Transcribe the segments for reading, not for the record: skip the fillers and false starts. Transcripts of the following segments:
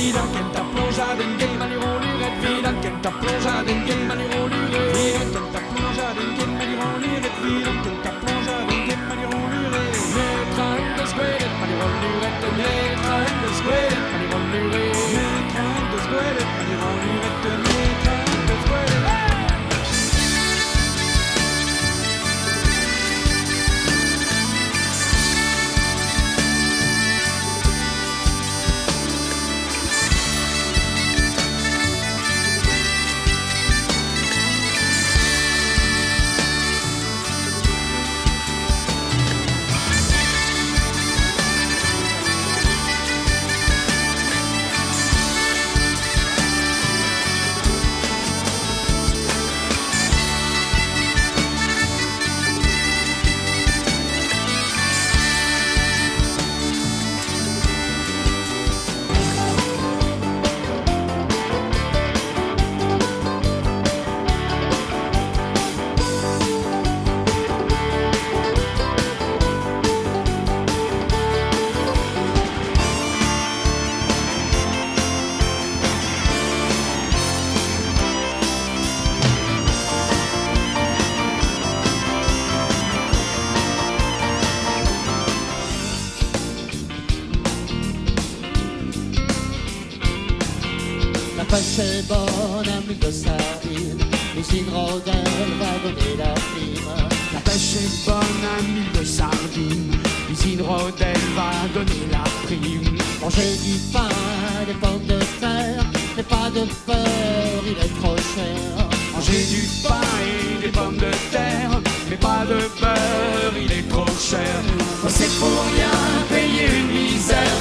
vida, quenta plongada en game, alliront lurette vida, quenta plongada en game, alliront lurette vida, quenta plongada en game, alliront lurette vida, quenta plongada en game, alliront lurette. Netra in the square, alliront lurette, netra in the square, alliront lurette, netra in the square, alliront lurette, netra in the square. pêche est bonne à mille de sardines, l'usine Rodel va donner la prime. La pêche est bonne à mille de sardines, l'usine Rodel va donner la prime. Manger du pain, des pommes de terre, mais pas de peur, il est trop cher. Manger du pain et des pommes de terre, mais pas de beurre, il est trop cher. C'est pour rien payer une misère,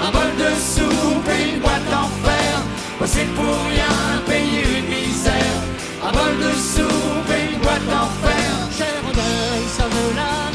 un bol de soupe et une boîte en fer. C'est pour rien payer une misère, un bol de soupe et une boîte en fer. Chez Rodel, ça veut la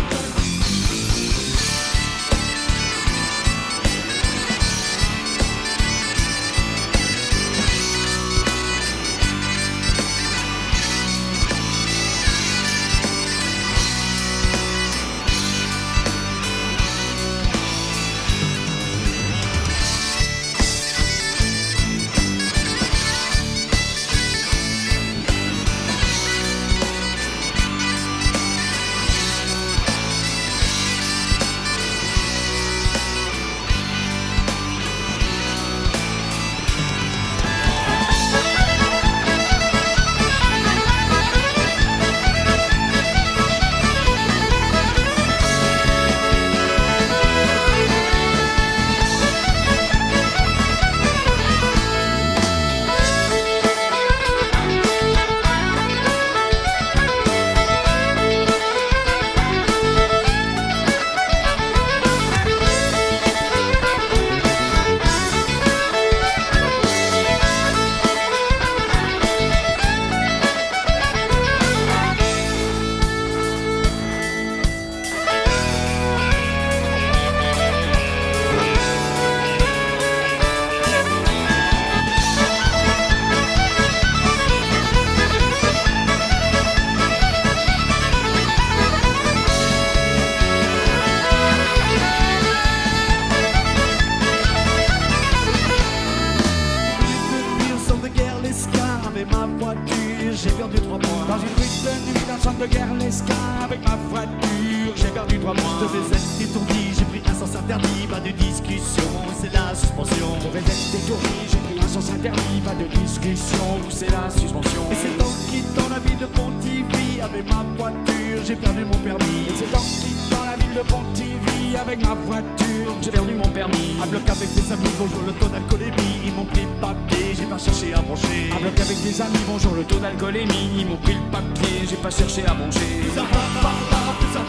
j'ai perdu 3 mois. Dans une rue de nuit, dans le centre de guerre, l'Esca, avec ma voiture, j'ai perdu 3 mois. Je vais être étourdi, j'ai pris un sens interdit, pas de discussion, c'est la suspension. Je vais être étourdi, j'ai pris un sens interdit, pas de discussion, c'est la suspension. Et c'est en quittant la ville de Pontivy, avec ma voiture, j'ai perdu mon permis. Et c'est en quittant la ville de Pontivy, avec ma voiture, j'ai perdu mon permis. Un bloc avec des amis, bonjour le taux d'alcoolémie, ils m'ont pris le papier, j'ai pas cherché à brancher. Un bloc avec des amis, bonjour le taux d'alcoolémie, ils m'ont pris le papier, j'ai pas cherché à manger. Plus ça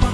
va,